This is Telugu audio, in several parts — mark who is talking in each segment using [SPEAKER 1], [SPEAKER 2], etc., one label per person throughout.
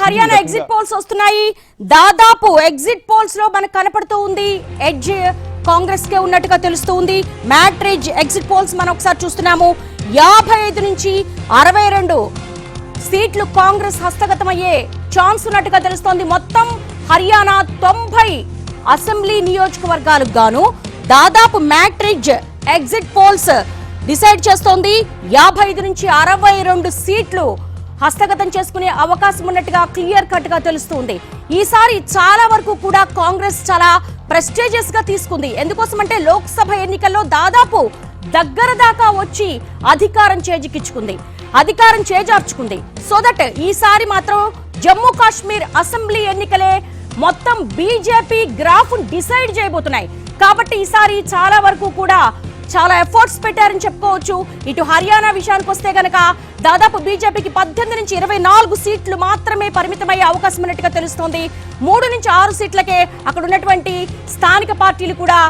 [SPEAKER 1] హర్యానా ఎగ్జిట్ పోల్స్ వస్తున్నాయి. దాదాపు ఎగ్జిట్ పోల్స్ లో మనకు కనపడుతూ ఉంది ఎడ్జ్ కాంగ్రెస్ కే ఉన్నట్టుగా తెలుస్తూ ఉంది. మ్యాట్రిజ్ ఎగ్జిట్ పోల్స్ మనం ఒకసారి చూస్తున్నాము. 55 నుంచి 62 సీట్లు కాంగ్రెస్ హస్తగతమయ్యే ఛాన్స్ ఉన్నట్టుగా తెలుస్తోంది. మొత్తం హర్యానా 90 అసెంబ్లీ నియోజకవర్గాలకు గాను దాదాపు మ్యాట్రిజ్ ఎగ్జిట్ పోల్స్ డిసైడ్ చేస్తోంది. 55 నుంచి 62 సీట్లు హస్తగతం చేసుకునే అవకాశం ఉన్నట్టుగా క్లియర్ కట్ గా తెలుస్తుంది. ఈసారి చాలా వరకు కూడా కాంగ్రెస్ చాలా ప్రెస్టీజియస్ గా తీసుకుంది. ఎందుకోసమంటే లోక్సభ ఎన్నికల్లో దాదాపు దగ్గర దాకా వచ్చి అధికారం చేజార్చుకుంది. సో దట్ ఈసారి మాత్రం జమ్మూ కాశ్మీర్ అసెంబ్లీ ఎన్నికలే మొత్తం బీజేపీ గ్రాఫ్ డిసైడ్ చేయబోతున్నాయి. కాబట్టి ఈసారి చాలా వరకు కూడా చాలా ఎఫర్ట్స్ పెట్టారని చెప్పుకోవచ్చు. ఇటు హర్యానా విషయానికి వస్తే గనక దాదాపు బీజేపీకి 18 నుంచి 24 సీట్లు మాత్రమే పరిమితమయ్యే అవకాశం ఉన్నట్టుగా తెలుస్తోంది. 3 నుంచి 6 సీట్లకే అక్కడ ఉన్నటువంటి స్థానిక పార్టీలు కూడా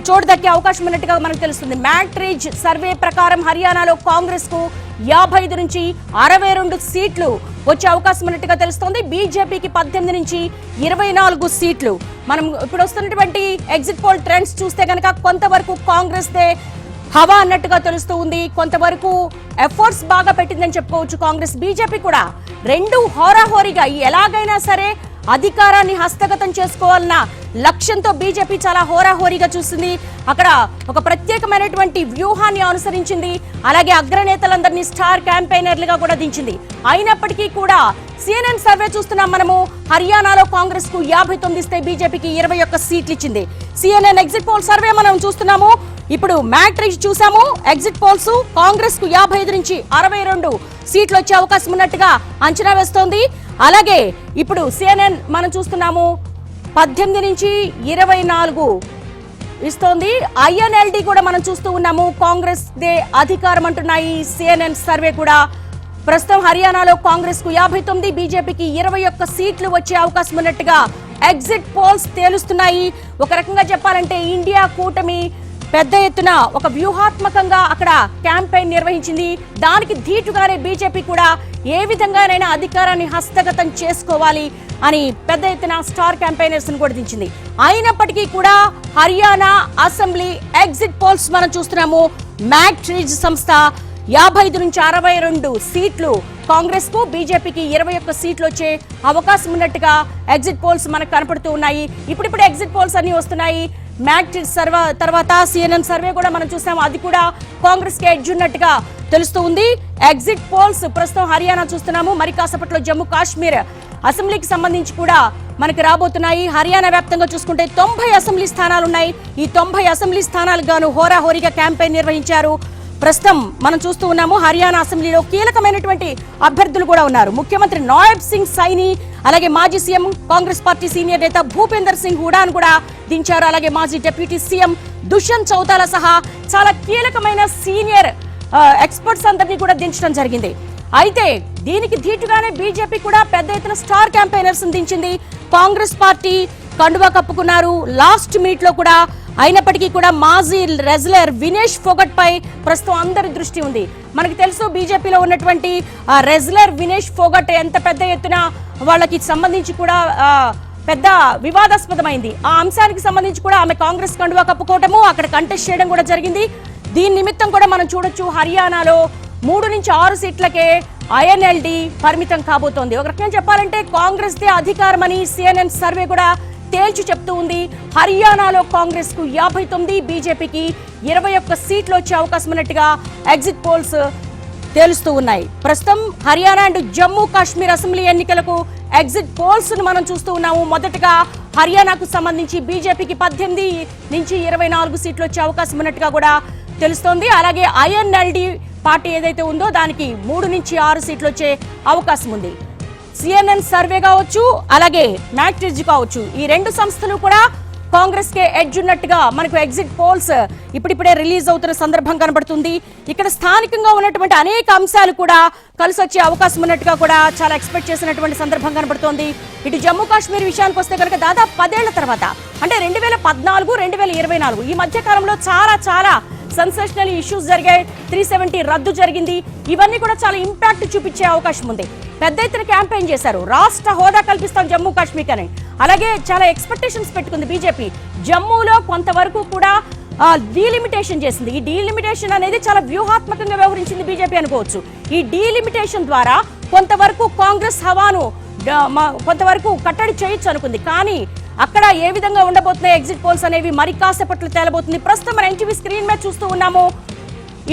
[SPEAKER 1] చోటు దక్కే అవకాశం ఉన్నట్టుగా మనకు తెలుస్తుంది. మ్యాట్రిజ్ సర్వే ప్రకారం హర్యానాలో కాంగ్రెస్ కు 55 నుంచి 62 సీట్లు వచ్చే అవకాశం ఉన్నట్టుగా తెలుస్తోంది. బీజేపీకి 18 నుంచి 24 సీట్లు. మనం ఇప్పుడు వస్తున్నటువంటి ఎగ్జిట్ పోల్ ట్రెండ్స్ చూస్తే కనుక కొంతవరకు కాంగ్రెస్ దే హవా అన్నట్టుగా తెలుస్తూ ఉంది. కొంతవరకు ఎఫర్ట్స్ బాగా పెట్టిందని చెప్పుకోవచ్చు కాంగ్రెస్. బీజేపీ కూడా రెండు హోరాహోరీగా ఎలాగైనా సరే అధికారాన్ని హస్తగతం చేసుకోవాలన్న లక్ష్యంతో బీజేపీ చాలా హోరాహోరీగా చూసింది. అక్కడ ఒక ప్రత్యేకమైనటువంటి వ్యూహాన్ని అనుసరించింది. అలాగే అగ్రనేతలందరినీ స్టార్ క్యాంపెయినర్లుగా కూడా దించింది. అయినప్పటికీ కూడా సిఎన్ఎన్ సర్వే చూస్తున్నాం మనము. హర్యానాలో కాంగ్రెస్ కు 59 ఇస్తే బీజేపీకి 21 సీట్లు ఇచ్చింది. సిఎన్ఎన్ ఎగ్జిట్ పోల్ సర్వే మనం చూస్తున్నాము. ఇప్పుడు మ్యాట్రిజ్ చూసాము. ఎగ్జిట్ పోల్స్ కాంగ్రెస్ కు 55 నుంచి 62 సీట్లు వచ్చే అవకాశం ఉన్నట్టుగా అంచనా వేస్తోంది. అలాగే ఇప్పుడు సిఎన్ఎన్ మనం చూస్తున్నాము 18 నుంచి 24 ఇస్తోంది. ఐఎన్ఎల్డి కూడా మనం చూస్తూ ఉన్నాము. కాంగ్రెస్ దే అధికారం అంటున్నాయి సిఎన్ఎన్ సర్వే కూడా. ప్రస్తుతం హర్యానాలో కాంగ్రెస్ కు 59, బీజేపీకి 21 సీట్లు వచ్చే అవకాశం ఉన్నట్టుగా ఎగ్జిట్ పోల్స్ తేలుస్తున్నాయి. ఒక రకంగా చెప్పాలంటే ఇండియా కూటమి పెద్ద ఎత్తున ఒక వ్యూహాత్మకంగా అక్కడ క్యాంపెయిన్ నిర్వహించింది. దానికి ధీటుగానే బీజేపీ కూడా ఏ విధంగానైనా అధికారాన్ని హస్తగతం చేసుకోవాలి అని పెద్ద ఎత్తున స్టార్ క్యాంపెయినర్స్ కూడా దించింది. అయినప్పటికీ కూడా హర్యానా అసెంబ్లీ ఎగ్జిట్ పోల్స్ మనం చూస్తున్నాము. మ్యాట్రిజ్ సంస్థ 55 నుంచి 62 సీట్లు కాంగ్రెస్ కు, బీజేపీకి 21 సీట్లు వచ్చే అవకాశం ఉన్నట్టుగా ఎగ్జిట్ పోల్స్ మనకు కనపడుతూ ఉన్నాయి. ఇప్పుడిప్పుడు ఎగ్జిట్ పోల్స్ అన్ని వస్తున్నాయి. మ్యాట్రిజ్ తర్వాత సిఎన్ఎన్ సర్వే కూడా మనం చూసాము. అది కూడా కాంగ్రెస్ కి ఎడ్జ్ ఉన్నట్టుగా తెలుస్తూ ఉంది. ఎగ్జిట్ పోల్స్ ప్రస్తుతం హర్యానా చూస్తున్నాము. మరి కాసేపట్లో జమ్మూ కాశ్మీర్ అసెంబ్లీకి సంబంధించి కూడా మనకి రాబోతున్నాయి. హర్యానా వ్యాప్తంగా చూసుకుంటే 90 అసెంబ్లీ స్థానాలు ఉన్నాయి. ఈ 90 అసెంబ్లీ స్థానాలకు గాను హోరాహోరీగా క్యాంపెయిన్ నిర్వహించారు. ప్రస్తుతం మనం చూస్తూ ఉన్నాము హర్యానా అసెంబ్లీలో కీలకమైనటువంటి అభ్యర్థులు కూడా ఉన్నారు. ముఖ్యమంత్రి నాయబ్ సింగ్ సైని, అలాగే మాజీ సీఎం కాంగ్రెస్ పార్టీ సీనియర్ నేత భూపేందర్ సింగ్ హూడాను కూడా దించారు. అలాగే మాజీ డిప్యూటీ సీఎం దుష్యంత్ చౌతాలా సహా చాలా కీలకమైన సీనియర్ ఎక్స్పర్ట్స్ అందరినీ కూడా దించడం జరిగింది. అయితే దీనికి ధీటుగానే బీజేపీ కూడా పెద్ద ఎత్తున స్టార్ క్యాంపెయినర్స్ దించింది. కాంగ్రెస్ పార్టీ కండువా కప్పుకున్నారు లాస్ట్ మినిట్ లో కూడా. అయినప్పటికీ కూడా మాజీ రెజ్లర్ వినేష్ ఫోగట్ పై ప్రస్తుతం అందరి దృష్టి ఉంది. మనకి తెలుసు బీజేపీలో ఉన్నటువంటి రెజ్లర్ వినేష్ ఫోగట్ ఎంత పెద్ద ఎత్తున వాళ్ళకి సంబంధించి కూడా పెద్ద వివాదాస్పదమైంది. ఆ అంశానికి సంబంధించి కూడా ఆమె కాంగ్రెస్ కండువా కప్పుకోవటము, అక్కడ కంటెస్ట్ చేయడం కూడా జరిగింది. దీని నిమిత్తం కూడా మనం చూడొచ్చు హర్యానాలో 3 నుంచి 6 సీట్లకే ఐఎన్ఎల్డి పరిమితం కాబోతోంది. ఒక రకంగా చెప్పాలంటే కాంగ్రెస్ దే అధికారం అని సిఎన్ఎన్ సర్వే కూడా తేల్చి చెప్తూ ఉంది. హర్యానాలో కాంగ్రెస్ కు 59, బీజేపీకి 21 సీట్లు వచ్చే అవకాశం ఉన్నట్టుగా ఎగ్జిట్ పోల్స్ తేలుస్తూ ఉన్నాయి. ప్రస్తుతం హర్యానా అండ్ జమ్మూ కాశ్మీర్ అసెంబ్లీ ఎన్నికలకు ఎగ్జిట్ పోల్స్ ను మనం చూస్తూ ఉన్నాము. మొదటగా హర్యానాకు సంబంధించి బీజేపీకి 18 నుంచి 24 సీట్లు వచ్చే అవకాశం ఉన్నట్టుగా కూడా తెలుస్తోంది. అలాగే ఐఎన్ఎల్డి పార్టీ ఏదైతే ఉందో దానికి 3 నుంచి 6 సీట్లు వచ్చే అవకాశం ఉంది. సిఎన్ఎన్ సర్వే కావచ్చు, అలాగే మ్యాట్రిజ్ కావచ్చు, ఈ రెండు సంస్థలు కూడా కాంగ్రెస్ కే ఎడ్జ్ ఉన్నట్టుగా మనకు ఎగ్జిట్ పోల్స్ ఇప్పుడిప్పుడే రిలీజ్ అవుతున్న సందర్భం కనబడుతుంది. ఇక్కడ స్థానికంగా ఉన్నటువంటి అనేక అంశాలు కూడా కలిసి వచ్చే అవకాశం ఉన్నట్టుగా కూడా చాలా ఎక్స్పెక్ట్ చేసినటువంటి సందర్భం కనబడుతోంది. ఇటు జమ్మూ కాశ్మీర్ విషయానికి వస్తే కనుక దాదాపు 10 ఏళ్ల తర్వాత అంటే 2014, 2024 ఈ మధ్య కాలంలో చాలా సెన్సేషనల్ ఇష్యూస్ జరిగాయి, 370 రద్దు జరిగింది. ఇవన్నీ కూడా చాలా ఇంపాక్ట్ చూపించే అవకాశం ఉంది. పెద్ద ఎత్తున క్యాంపెయిన్ చేశారు, రాష్ట్ర హోదా కల్పిస్తాం జమ్మూ కాశ్మీర్ అని. అలాగే చాలా ఎక్స్పెక్టేషన్స్ పెట్టుకుంది బీజేపీ. జమ్మూలో కొంతవరకు కూడా డీలిమిటేషన్ చేసింది. ఈ డీలిమిటేషన్ అనేది చాలా వ్యూహాత్మకంగా వ్యవహరించింది బీజేపీ అనుకోవచ్చు. ఈ డీలిమిటేషన్ ద్వారా కొంతవరకు కాంగ్రెస్ హవాను కొంతవరకు కట్టడి చేయొచ్చు అనుకుంది. కానీ అక్కడ ఏ విధంగా ఉండబోతున్నాయి ఎగ్జిట్ పోల్స్ అనేవి మరి కాసేపట్లో తేలబోతుంది. ప్రస్తుతం మన ఎన్టీవీ స్క్రీన్ మీద చూస్తూ ఉన్నాము.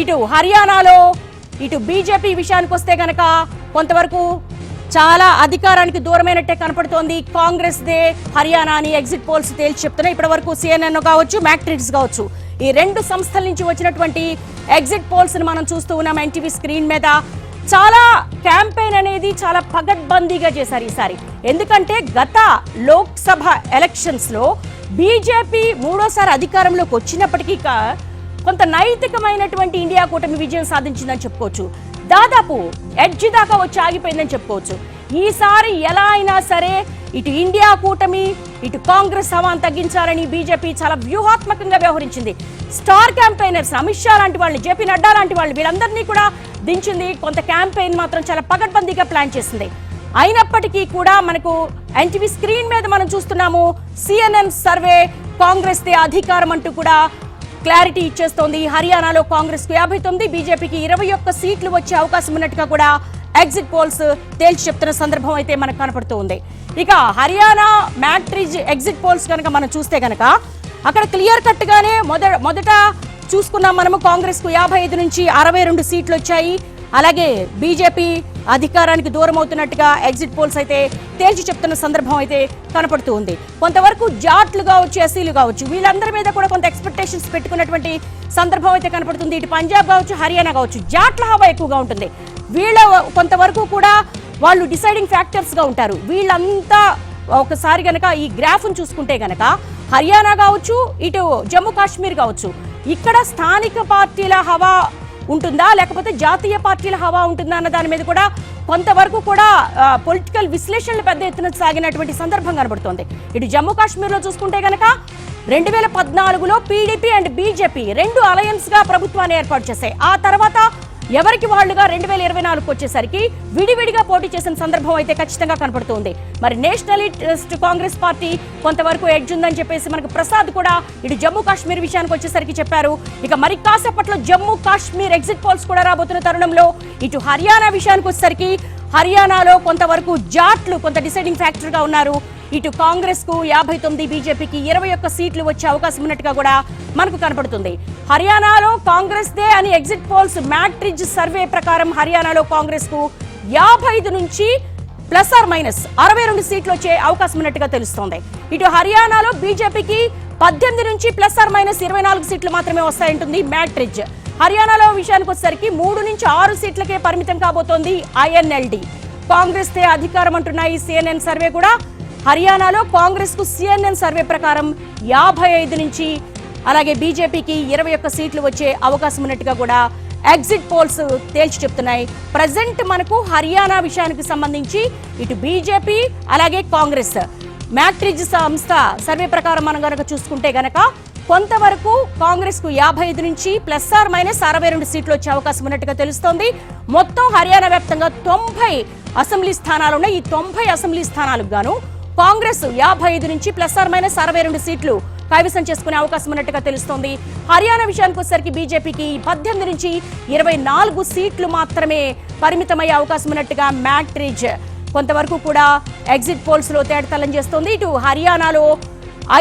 [SPEAKER 1] ఇటు హర్యానాలో ఇటు బీజేపీ విషయానికి వస్తే గనక కొంతవరకు చాలా అధికారానికి దూరమైనట్టే కనపడుతోంది. కాంగ్రెస్ దే హర్యానా అని ఎగ్జిట్ పోల్స్ తేల్చి చెప్తున్నాయి. ఇప్పటి వరకు CNN కావచ్చు, మ్యాట్రిక్స్ కావచ్చు, ఈ రెండు సంస్థల నుంచి వచ్చినటువంటి ఎగ్జిట్ పోల్స్ ని మనం చూస్తూ ఉన్నాం ఎన్టీవీ స్క్రీన్ మీద. చాలా క్యాంపెయిన్ అనేది చాలా పగడ్బందీగా చేశారు ఈసారి. ఎందుకంటే గత లోక్సభ ఎలక్షన్స్ లో బీజేపీ మూడోసారి అధికారంలోకి వచ్చినప్పటికీ కొంత నైతికమైనటువంటి ఇండియా కూటమి విజయం సాధించిందని చెప్పుకోవచ్చు. దాదాపు ఎడ్జ్ దాకా వచ్చి ఆగిపోయిందని చెప్పుకోవచ్చు. ఈసారి ఎలా అయినా సరే ఇటు ఇండియా కూటమి ఇటు కాంగ్రెస్ హవాను తగ్గించాలని బీజేపీ చాలా వ్యూహాత్మకంగా వ్యవహరించింది. స్టార్ క్యాంపెయినర్స్ అమిత్ షా లాంటి వాళ్ళని, జేపీ నడ్డా లాంటి వాళ్ళు, వీళ్ళందరినీ కూడా దించింది. కొంత క్యాంపెయిన్ మాత్రం చాలా పగడ్బందీగా ప్లాన్ చేసింది. అయినప్పటికీ కూడా మనకు ఎన్టీవీ స్క్రీన్ మీద మనం చూస్తున్నాము, CNN సర్వే కాంగ్రెస్ దే అధికారం అంటూ కూడా క్లారిటీ ఇచ్చేస్తోంది. హర్యానాలో కాంగ్రెస్ కు 59, బీజేపీకి 21 సీట్లు వచ్చే అవకాశం ఉన్నట్టుగా కూడా ఎగ్జిట్ పోల్స్ తేల్చి చెప్తున్న సందర్భం అయితే మనకు కనపడుతూ ఉంది. ఇక హర్యానా మ్యాట్రిజ్ ఎగ్జిట్ పోల్స్ కనుక మనం చూస్తే గనక అక్కడ క్లియర్ కట్ గానే మొదట చూసుకున్నాం మనము. కాంగ్రెస్ కు 55 నుంచి 62 సీట్లు వచ్చాయి. అలాగే బీజేపీ అధికారానికి దూరం అవుతున్నట్టుగా ఎగ్జిట్ పోల్స్ అయితే తేల్చి చెప్తున్న సందర్భం అయితే కనపడుతూ ఉంది. కొంతవరకు జాట్లు కావచ్చు, ఎస్సీలు కావచ్చు, వీళ్ళందరి మీద కూడా కొంత ఎక్స్పెక్టేషన్స్ పెట్టుకున్నటువంటి సందర్భం అయితే కనపడుతుంది. ఇటు పంజాబ్ కావచ్చు, హర్యానా కావచ్చు, జాట్ల హవా ఎక్కువగా ఉంటుంది. వీళ్ళ కొంతవరకు కూడా వాళ్ళు డిసైడింగ్ ఫ్యాక్టర్స్ గా ఉంటారు. వీళ్ళంతా ఒకసారి గనక ఈ గ్రాఫ్ను చూసుకుంటే గనక హర్యానా కావచ్చు, ఇటు జమ్మూ కాశ్మీర్ కావచ్చు, ఇక్కడ స్థానిక పార్టీల హవా ఉంటుందా లేకపోతే జాతీయ పార్టీల హవా ఉంటుందా అన్న దాని మీద కూడా కొంతవరకు కూడా పొలిటికల్ విశ్లేషణలు పెద్ద ఎత్తున సాగినటువంటి సందర్భం కనబడుతోంది. ఇటు జమ్మూ కాశ్మీర్ లో చూసుకుంటే గనక 2014లో PDP అండ్ బీజేపీ రెండు అలయన్స్ గా ప్రభుత్వాన్ని ఏర్పాటు చేశాయి. ఆ తర్వాత ఎవరికి వాళ్ళుగా 2024కు వచ్చేసరికి విడివిడిగా పోటీ చేసిన సందర్భం అయితే ఖచ్చితంగా కనపడుతోంది. మరి నేషనలిస్ట్ కాంగ్రెస్ పార్టీ కొంతవరకు ఎడ్జ్ ఉందని చెప్పేసి మనకు ప్రసాద్ కూడా ఇటు జమ్మూ కాశ్మీర్ విషయానికి వచ్చేసరికి చెప్పారు. ఇక మరి కాసేపట్లో జమ్మూ కాశ్మీర్ ఎగ్జిట్ పోల్స్ కూడా రాబోతున్న తరుణంలో ఇటు హర్యానా విషయానికి వచ్చేసరికి హర్యానాలో కొంతవరకు జాట్లు కొంత డిసైడింగ్ ఫ్యాక్టర్ గా ఉన్నారు. ఇటు కాంగ్రెస్ కు 59, బీజేపీకి 21 సీట్లు వచ్చే అవకాశం ఉన్నట్టుగా కూడా మనకు కనపడుతుంది. హర్యానాలో కాంగ్రెస్ దే అని ఎగ్జిట్ పోల్స్ మ్యాట్రిజ్ సర్వే ప్రకారం హర్యానాలో కాంగ్రెస్ కు 55 నుంచి ±62 సీట్లు వచ్చే అవకాశం ఉన్నట్టుగా తెలుస్తోంది. ఇటు హర్యానాలో బీజేపీకి 18 నుంచి ±24 సీట్లు మాత్రమే వస్తాయంటుంది మ్యాట్రిజ్. హర్యానాలో విషయానికి వచ్చేసరికి 3 నుంచి 6 సీట్లకే పరిమితం కాబోతోంది INLD. కాంగ్రెస్ దే అధికారం అంటున్నాయి CNN సర్వే కూడా. హర్యానాలో కాంగ్రెస్ కు CNN సర్వే ప్రకారం 55 నుంచి అలాగే బీజేపీకి 21 సీట్లు వచ్చే అవకాశం ఉన్నట్టుగా కూడా ఎగ్జిట్ పోల్స్ తేల్చి చెప్తున్నాయి. ప్రజెంట్ మనకు హర్యానా విషయానికి సంబంధించి ఇటు బీజేపీ అలాగే కాంగ్రెస్ మ్యాట్రిజ్ సంస్థ సర్వే ప్రకారం మనం గనక చూసుకుంటే గనక కొంతవరకు కాంగ్రెస్ కు 55 నుంచి ±62 సీట్లు వచ్చే అవకాశం ఉన్నట్టుగా తెలుస్తోంది. మొత్తం హర్యానా వ్యాప్తంగా 90 అసెంబ్లీ స్థానాలు ఉన్నాయి. ఈ 90 అసెంబ్లీ స్థానాలకు గాను కాంగ్రెస్ 55 నుంచి ±62 సీట్లు కైవసం చేసుకునే అవకాశం ఉన్నట్టుగా తెలుస్తోంది. హర్యానా విషయానికి వచ్చేసరికి బీజేపీకి 18 నుంచి 24 సీట్లు మాత్రమే పరిమితమయ్యే అవకాశం ఉన్నట్టుగా మ్యాట్రిజ్ కొంతవరకు కూడా ఎగ్జిట్ పోల్స్ లో తేటతల్లం చేస్తోంది. ఇటు హర్యానాలో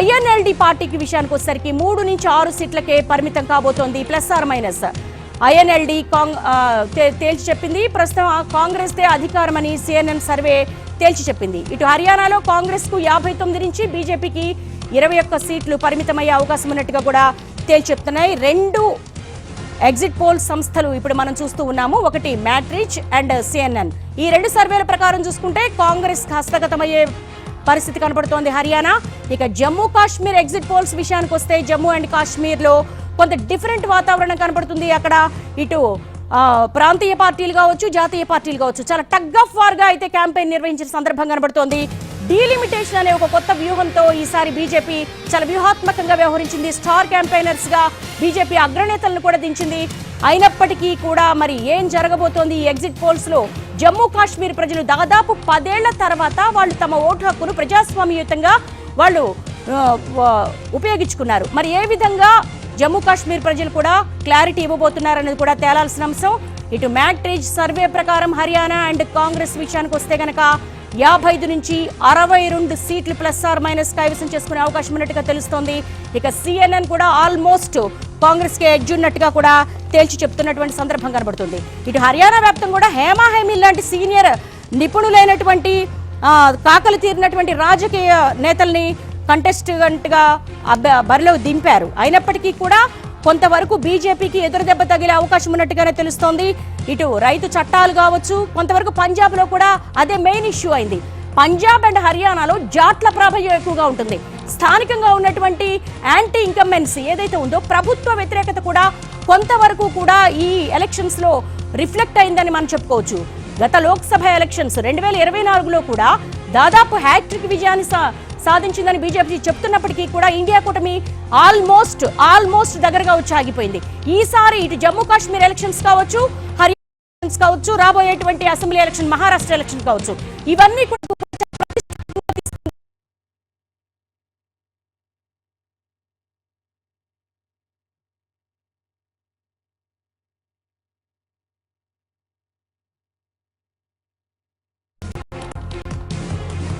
[SPEAKER 1] INLD పార్టీకి విషయానికి వచ్చేసరికి 3 నుంచి 6 సీట్లకే పరిమితం కాబోతోంది ±. INLD తేల్చి చెప్పింది. ప్రస్తుతం కాంగ్రెస్ దే అధికారం అని CNN సర్వే తేల్చి చెప్పింది. ఇటు హర్యానాలో కాంగ్రెస్ కు 59 నుంచి బీజేపీకి 21 సీట్లు పరిమితమయ్యే అవకాశం ఉన్నట్టుగా కూడా తేల్చి చెప్తున్నాయి. రెండు ఎగ్జిట్ పోల్ సంస్థలు ఇప్పుడు మనం చూస్తూ ఉన్నాము. ఒకటి మ్యాట్రిజ్ అండ్ CNN. ఈ రెండు సర్వేల ప్రకారం చూసుకుంటే కాంగ్రెస్ హస్తగతమయ్యే పరిస్థితి కనబడుతోంది హర్యానా. ఇక జమ్మూ కాశ్మీర్ ఎగ్జిట్ పోల్స్ విషయానికి వస్తే జమ్మూ అండ్ కాశ్మీర్ లో కొంత డిఫరెంట్ వాతావరణం కనబడుతుంది. అక్కడ ఇటు ప్రాంతీయ పార్టీలు కావచ్చు, జాతీయ పార్టీలు కావచ్చు, చాలా టగ్ ఆఫ్ వార్ గా అయితే క్యాంపెయిన్ నిర్వహించిన సందర్భం కనబడుతోంది. డీలిమిటేషన్ అనే ఒక కొత్త వ్యూహంతో ఈసారి బీజేపీ చాలా వ్యూహాత్మకంగా వ్యవహరించింది. స్టార్ క్యాంపెయినర్స్ గా బీజేపీ అగ్రనేతలను కూడా దించింది. అయినప్పటికీ కూడా మరి ఏం జరగబోతోంది ఈ ఎగ్జిట్ పోల్స్ లో? జమ్మూ కాశ్మీర్ ప్రజలు దాదాపు 10 ఏళ్ల తర్వాత వాళ్ళు తమ ఓటు హక్కును ప్రజాస్వామ్యయుతంగా వాళ్ళు ఉపయోగించుకున్నారు. మరి ఏ విధంగా జమ్మూ కాశ్మీర్ ప్రజలు కూడా క్లారిటీ ఇవ్వబోతున్నారనేది కూడా తేలాల్సిన అంశం. ఇటు మ్యాట్రిజ్ సర్వే ప్రకారం హర్యానా అండ్ కాంగ్రెస్ విషయానికి వస్తే గనక 55 నుంచి 62 సీట్లు ప్లస్ ఆర్ మైనస్ కైవసం చేసుకునే అవకాశం ఉన్నట్టుగా తెలుస్తోంది. ఇక CNN కూడా ఆల్మోస్ట్ కాంగ్రెస్ కి ఎడ్జ్ ఉన్నట్టుగా కూడా తేల్చి చెప్తున్నటువంటి సందర్భం కనబడుతుంది. ఇటు హర్యానా వ్యాప్తం కూడా హేమా హేమి లాంటి సీనియర్ నిపుణులైనటువంటి కాకలు తీరినటువంటి రాజకీయ నేతల్ని కంటెస్టెంట్ గా బరిలో దింపారు. అయినప్పటికీ కూడా కొంతవరకు బీజేపీకి ఎదురుదెబ్బ తగిలే అవకాశం ఉన్నట్టుగానే తెలుస్తోంది. ఇటు రైతు చట్టాలు కావచ్చు, కొంతవరకు పంజాబ్ లో కూడా అదే మెయిన్ ఇష్యూ అయింది. పంజాబ్ అండ్ హర్యానాలో జాట్ల ప్రాబల్యం ఎక్కువగా ఉంటుంది. స్థానికంగా ఉన్నటువంటి యాంటీ ఇన్కంబెన్సీ ఏదైతే ఉందో ప్రభుత్వ వ్యతిరేకత కూడా కొంతవరకు కూడా ఈ ఎలక్షన్స్ లో రిఫ్లెక్ట్ అయిందని మనం చెప్పుకోవచ్చు. గత లోక్సభ ఎలక్షన్స్ 2024లో కూడా దాదాపు హ్యాట్రిక్ విజయాన్ని సాధించిందని బీజేపీ చెప్తున్నప్పటికీ కూడా ఇండియా కూటమి ఆల్మోస్ట్ దగ్గరగా వచ్చి ఆగిపోయింది. ఈసారి ఇటు జమ్మూ కాశ్మీర్ ఎలక్షన్స్ కావచ్చు, హర్యానా ఎలక్షన్స్ కావచ్చు, రాబోయేటువంటి అసెంబ్లీ ఎలక్షన్, మహారాష్ట్ర ఎలక్షన్ కావచ్చు, ఇవన్నీ కూడా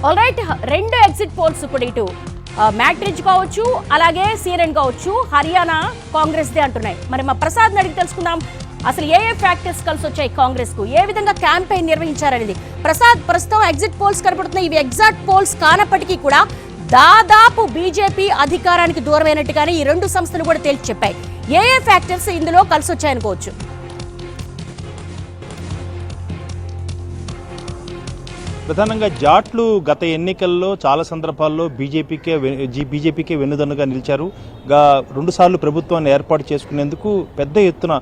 [SPEAKER 1] ఆల్రైట్. 2 ఎగ్జిట్ పోల్స్ కూడా ఇటు మ్యాట్రిజ్ కావచ్చు, అలాగే CNN కావచ్చు, హర్యానా కాంగ్రెస్ దే అంటున్నాయి. మరి మా ప్రసాద్ అడిగి తెలుసుకుందాం, అసలు ఏ ఫ్యాక్టర్స్ కలిసి వచ్చాయి కాంగ్రెస్ కు, ఏ విధంగా క్యాంపెయిన్ నిర్వహించారనేది. ప్రసాద్, ప్రస్తుతం ఎగ్జిట్ పోల్స్ కనబడుతున్నాయి. ఇవి ఎగ్జాక్ట్ పోల్స్ కానప్పటికీ కూడా దాదాపు బీజేపీ అధికారానికి దూరమైనట్టుగానే ఈ 2 సంస్థలు కూడా తేల్చి చెప్పాయి. ఏ ఫ్యాక్టర్స్ ఇందులో కలిసి వచ్చాయనుకోవచ్చు?
[SPEAKER 2] ప్రధానంగా జాట్లు గత ఎన్నికల్లో చాలా సందర్భాల్లో బీజేపీకే వెన్నుదన్నుగా నిలిచారు. 2 సార్లు ప్రభుత్వాన్ని ఏర్పాటు చేసుకునేందుకు పెద్ద ఎత్తున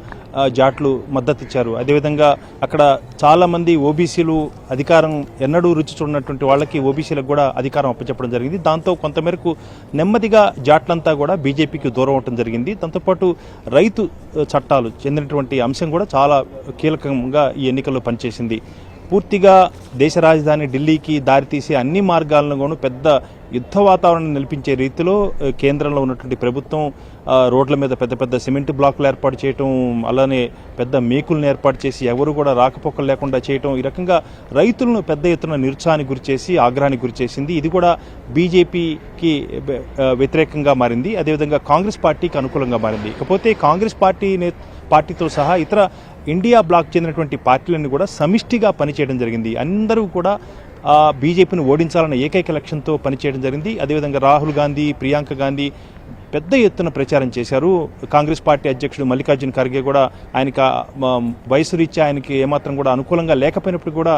[SPEAKER 2] జాట్లు మద్దతు ఇచ్చారు. అదేవిధంగా అక్కడ చాలామంది ఓబీసీలు అధికారం ఎన్నడూ రుచి చూడనటువంటి వాళ్ళకి ఓబీసీలకు కూడా అధికారం అప్పచెప్పడం జరిగింది. దాంతో కొంతమేరకు నెమ్మదిగా జాట్లంతా కూడా బీజేపీకి దూరం అవడం జరిగింది. దాంతోపాటు రైతు చట్టాలు చెందినటువంటి అంశం కూడా చాలా కీలకంగా ఈ ఎన్నికల్లో పనిచేసింది. పూర్తిగా దేశ రాజధాని ఢిల్లీకి దారితీసే అన్ని మార్గాలను పెద్ద యుద్ధ వాతావరణం నిలిపించే రీతిలో కేంద్రంలో ఉన్నటువంటి ప్రభుత్వం రోడ్ల మీద పెద్ద పెద్ద సిమెంట్ బ్లాకులు ఏర్పాటు చేయటం, అలానే పెద్ద మేకులను ఏర్పాటు చేసి ఎవరు కూడా రాకపోకలు లేకుండా చేయటం, ఈ రకంగా రైతులను పెద్ద ఎత్తున నిరుత్సాహానికి గురిచేసి ఆగ్రహానికి గురిచేసింది. ఇది కూడా బీజేపీకి వ్యతిరేకంగా మారింది. అదేవిధంగా కాంగ్రెస్ పార్టీకి అనుకూలంగా మారింది. ఇకపోతే కాంగ్రెస్ పార్టీతో సహా ఇతర ఇండియా బ్లాక్ చెందినటువంటి పార్టీలన్నీ కూడా సమిష్టిగా పనిచేయడం జరిగింది. అందరూ కూడా బీజేపీని ఓడించాలన్న ఏకైక లక్ష్యంతో పనిచేయడం జరిగింది. అదేవిధంగా రాహుల్ గాంధీ, ప్రియాంక గాంధీ పెద్ద ఎత్తున ప్రచారం చేశారు. కాంగ్రెస్ పార్టీ అధ్యక్షుడు మల్లికార్జున ఖర్గే కూడా ఆయనకి వయసు రీత్యా ఆయనకి ఏమాత్రం కూడా అనుకూలంగా లేకపోయినప్పుడు కూడా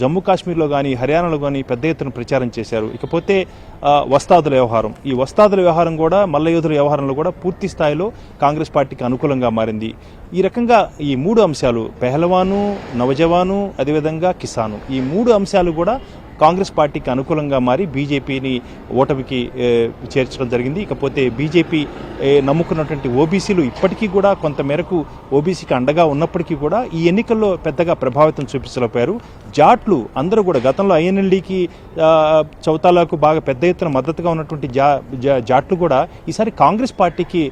[SPEAKER 2] జమ్మూ కాశ్మీర్లో కానీ హర్యానాలో కానీ పెద్ద ఎత్తున ప్రచారం చేశారు. ఇకపోతే వస్తాదుల వ్యవహారం, ఈ వస్తాదుల వ్యవహారం కూడా మల్లయోధుల వ్యవహారంలో కూడా పూర్తి స్థాయిలో కాంగ్రెస్ పార్టీకి అనుకూలంగా మారింది. ఈ రకంగా ఈ 3 అంశాలు, పెహల్వాను, నవజవాను, అదేవిధంగా కిసాను, ఈ 3 అంశాలు కూడా కాంగ్రెస్ పార్టీకి అనుకూలంగా మారి బీజేపీని ఓటమికి చేర్చడం జరిగింది. ఇకపోతే బీజేపీ నమ్ముకున్నటువంటి ఓబీసీలు ఇప్పటికీ కూడా కొంత మేరకు ఓబీసీకి అండగా ఉన్నప్పటికీ కూడా ఈ ఎన్నికల్లో పెద్దగా ప్రభావితం చూపించలేకపోయారు. జాట్లు అందరూ కూడా గతంలో ఐఎన్ఎల్డీకి చౌతాలకు బాగా పెద్ద ఎత్తున మద్దతుగా ఉన్నటువంటి జాట్లు కూడా ఈసారి కాంగ్రెస్ పార్టీకి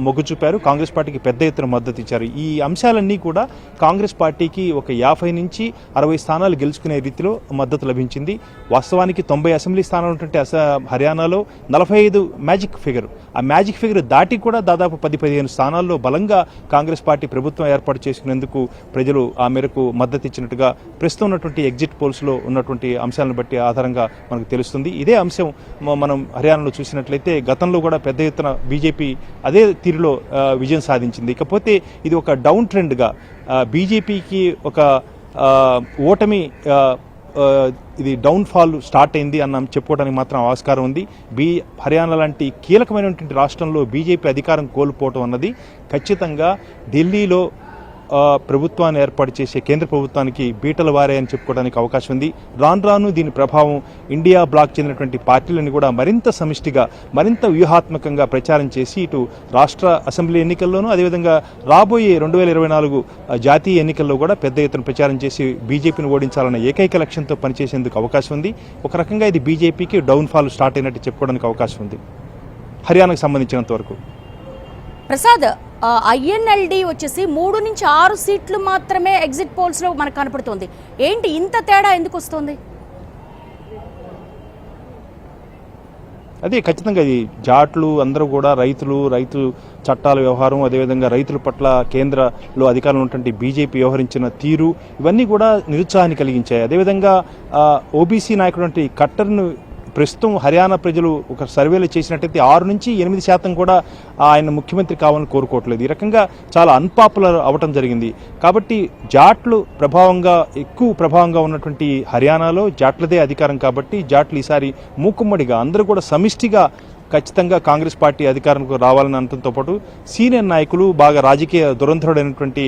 [SPEAKER 2] మొగ్గు చూపారు. కాంగ్రెస్ పార్టీకి పెద్ద ఎత్తున మద్దతు ఇచ్చారు. ఈ అంశాలన్నీ కూడా కాంగ్రెస్ పార్టీకి ఒక 50 నుంచి 60 స్థానాలు గెలుచుకునే రీతిలో మద్దతు లభించింది. వాస్తవానికి 90 అసెంబ్లీ స్థానాలు ఉంటుంటే హర్యానాలో 45 మ్యాజిక్ ఫిగర్, ఆ మ్యాజిక్ ఫిగర్ దాటి కూడా దాదాపు 10-15 స్థానాల్లో బలంగా కాంగ్రెస్ పార్టీ ప్రభుత్వం ఏర్పాటు చేసుకునేందుకు ప్రజలు ఆ మేరకు మద్దతు ఇచ్చినట్టుగా ప్రస్తుతం ఉన్నటువంటి ఎగ్జిట్ పోల్స్లో ఉన్నటువంటి అంశాలను బట్టి ఆధారంగా మనకు తెలుస్తుంది. ఇదే అంశం మనం హర్యానాలో చూసినట్లయితే గతంలో కూడా పెద్ద ఎత్తున బీజేపీ అదే తీరులో విజయం సాధించింది. ఇకపోతే ఇది ఒక డౌన్ ట్రెండ్గా బీజేపీకి ఒక ఓటమి, ఇది డౌన్ఫాల్ స్టార్ట్ అయింది అన్న చెప్పుకోవడానికి మాత్రం ఆస్కారం ఉంది. హర్యానా లాంటి కీలకమైనటువంటి రాష్ట్రంలో బీజేపీ అధికారం కోల్పోవటం అన్నది ఖచ్చితంగా ఢిల్లీలో ప్రభుత్వాన్ని ఏర్పాటు చేసే కేంద్ర ప్రభుత్వానికి బీటలు వారే అని చెప్పుకోవడానికి అవకాశం ఉంది. రాను రాను దీని ప్రభావం ఇండియా బ్లాక్ చెందినటువంటి పార్టీలను కూడా మరింత సమిష్టిగా, మరింత వ్యూహాత్మకంగా ప్రచారం చేసి ఇటు రాష్ట్ర అసెంబ్లీ ఎన్నికల్లోనూ అదేవిధంగా రాబోయే 2024 జాతీయ ఎన్నికల్లో కూడా పెద్ద ఎత్తున ప్రచారం చేసి బీజేపీని ఓడించాలన్న ఏకైక లక్ష్యంతో పనిచేసేందుకు అవకాశం ఉంది. ఒక రకంగా ఇది బీజేపీకి డౌన్ఫాల్ స్టార్ట్ అయినట్టు చెప్పుకోవడానికి అవకాశం ఉంది హర్యానాకు సంబంధించినంత వరకు.
[SPEAKER 1] ప్రసాద్, ఐఎన్ఎల్డి వచ్చేసి 3 నుంచి 6 సీట్లు మాత్రమే ఎగ్జిట్ పోల్స్ లో మనకు కనపడుతుంది. ఏంటి ఇంత తేడా ఎందుకు వస్తుంది?
[SPEAKER 2] అదే ఖచ్చితంగా ఇది జాట్లు అందరూ కూడా రైతు చట్టాల వ్యవహారం, అదేవిధంగా రైతుల పట్ల కేంద్రంలో అధికారంలో ఉన్నటువంటి బీజేపీ వ్యవహరించిన తీరు ఇవన్నీ కూడా నిరుత్సాహాన్ని కలిగించాయి. అదేవిధంగా ఓబీసీ నాయకుడు ఖట్టర్ను ప్రస్తుతం హర్యానా ప్రజలు ఒక సర్వేలు చేసినట్టయితే 6 నుంచి 8% కూడా ఆయన ముఖ్యమంత్రి కావాలని కోరుకోవట్లేదు. ఈ రకంగా చాలా అన్పాపులర్ అవటం జరిగింది. కాబట్టి జాట్లు ఎక్కువ ప్రభావంగా ఉన్నటువంటి హర్యానాలో జాట్లదే అధికారం కాబట్టి జాట్లు ఈసారి మూకుమ్మడిగా అందరూ కూడా సమిష్టిగా ఖచ్చితంగా కాంగ్రెస్ పార్టీ అధికారంలో రావాలని అనడంతో పాటు సీనియర్ నాయకులు బాగా రాజకీయ దురంధరుడైనటువంటి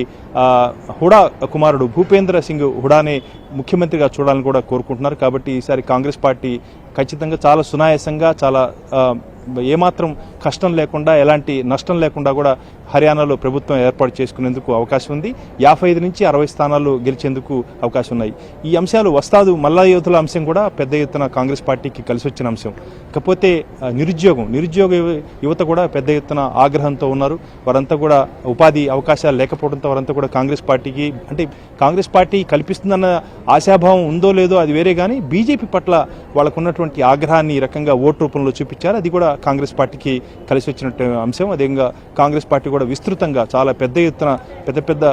[SPEAKER 2] హుడా కుమారుడు భూపేంద్ర సింగ్ హుడానే ముఖ్యమంత్రిగా చూడాలని కూడా కోరుకుంటున్నారు. కాబట్టి ఈసారి కాంగ్రెస్ పార్టీ ఖచ్చితంగా చాలా సునాయాసంగా, చాలా ఏమాత్రం కష్టం లేకుండా, ఎలాంటి నష్టం లేకుండా కూడా హర్యానాలో ప్రభుత్వం ఏర్పాటు చేసుకునేందుకు అవకాశం ఉంది. 55 నుంచి 60 స్థానాలు గెలిచేందుకు అవకాశం ఉన్నాయి. ఈ అంశాలు వస్తాదు మల్లా యోధుల అంశం కూడా పెద్ద ఎత్తున కాంగ్రెస్ పార్టీకి కలిసి వచ్చిన అంశం. ఇకపోతే నిరుద్యోగ యువత కూడా పెద్ద ఎత్తున ఆగ్రహంతో ఉన్నారు. వారంతా కూడా ఉపాధి అవకాశాలు లేకపోవడంతో వారంతా కూడా కాంగ్రెస్ పార్టీకి, అంటే కాంగ్రెస్ పార్టీ కల్పిస్తుందన్న ఆశాభావం ఉందో లేదో అది వేరే, కానీ బీజేపీ పట్ల వాళ్ళకు ఉన్నటువంటి ఆగ్రహాన్ని ఈ రకంగా ఓటు రూపంలో చూపించారు. అది కూడా కాంగ్రెస్ పార్టీకి కలిసి వచ్చినట్టు అంశం. అదేవిధంగా కాంగ్రెస్ పార్టీ కూడా విస్తృతంగా చాలా పెద్ద ఎత్తున పెద్ద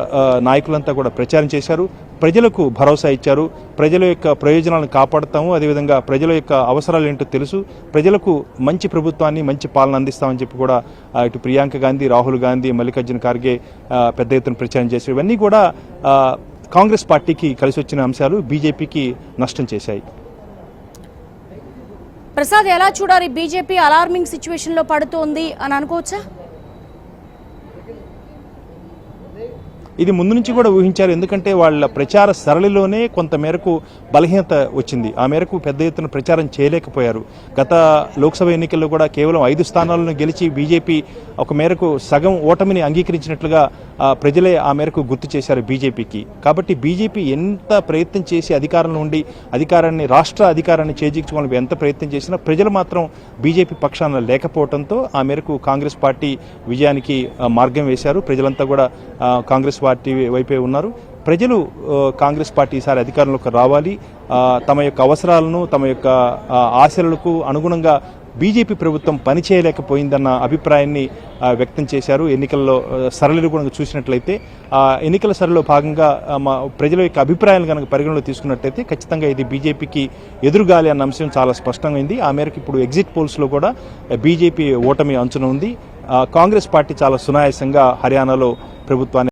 [SPEAKER 2] నాయకులంతా కూడా ప్రచారం చేశారు. ప్రజలకు భరోసా ఇచ్చారు. ప్రజల యొక్క ప్రయోజనాలను కాపాడుతాము, అదేవిధంగా ప్రజల యొక్క అవసరాలు ఏంటో తెలుసు, ప్రజలకు మంచి ప్రభుత్వాన్ని, మంచి పాలన అందిస్తామని చెప్పి కూడా ఇటు ప్రియాంక గాంధీ, రాహుల్ గాంధీ, మల్లికార్జున ఖార్గే పెద్ద ఎత్తున ప్రచారం చేశారు. ఇవన్నీ కూడా కాంగ్రెస్ పార్టీకి కలిసి వచ్చిన అంశాలు బీజేపీకి నష్టం చేశాయి.
[SPEAKER 1] ప్రసాద్, ఎలా చూడాలి? బీజేపీ అలార్మింగ్ సిచ్యువేషన్ లో పడుతోంది అని అనుకోవచ్చా?
[SPEAKER 2] ఇది ముందు నుంచి కూడా ఊహించారు. ఎందుకంటే వాళ్ళ ప్రచార సరళిలోనే కొంత మేరకు బలహీనత వచ్చింది. ఆ మేరకు పెద్ద ఎత్తున ప్రచారం చేయలేకపోయారు. గత లోక్సభ ఎన్నికల్లో కూడా కేవలం 5 స్థానాలను గెలిచి బీజేపీ ఒక మేరకు సగం ఓటమిని అంగీకరించినట్లుగా ప్రజలే ఆ మేరకు గుర్తు చేశారు బీజేపీకి. కాబట్టి బీజేపీ ఎంత ప్రయత్నం చేసి రాష్ట్ర అధికారాన్ని చేజిక్చుకోవాలని ఎంత ప్రయత్నం చేసినా ప్రజలు మాత్రం బీజేపీ పక్షాన లేకపోవడంతో ఆ మేరకు కాంగ్రెస్ పార్టీ విజయానికి మార్గం వేశారు. ప్రజలంతా కూడా కాంగ్రెస్ పార్టీ వైపే ఉన్నారు. ప్రజలు కాంగ్రెస్ పార్టీ ఈసారి అధికారంలోకి రావాలి, తమ యొక్క అవసరాలను, తమ యొక్క ఆశలకు అనుగుణంగా బీజేపీ ప్రభుత్వం పనిచేయలేకపోయిందన్న అభిప్రాయాన్ని వ్యక్తం చేశారు. ఎన్నికల్లో సరళిలు కూడా చూసినట్లయితే ఎన్నికల సరళిలో భాగంగా ప్రజల యొక్క అభిప్రాయాలు కనుక పరిగణలో తీసుకున్నట్లయితే ఖచ్చితంగా ఇది బీజేపీకి ఎదురుగాలి అన్న అంశం చాలా స్పష్టమైంది. ఆ మేరకు ఇప్పుడు ఎగ్జిట్ పోల్స్లో కూడా బీజేపీ ఓటమి అంచున ఉంది. కాంగ్రెస్ పార్టీ చాలా సునాయాసంగా హర్యానాలో ప్రభుత్వాన్ని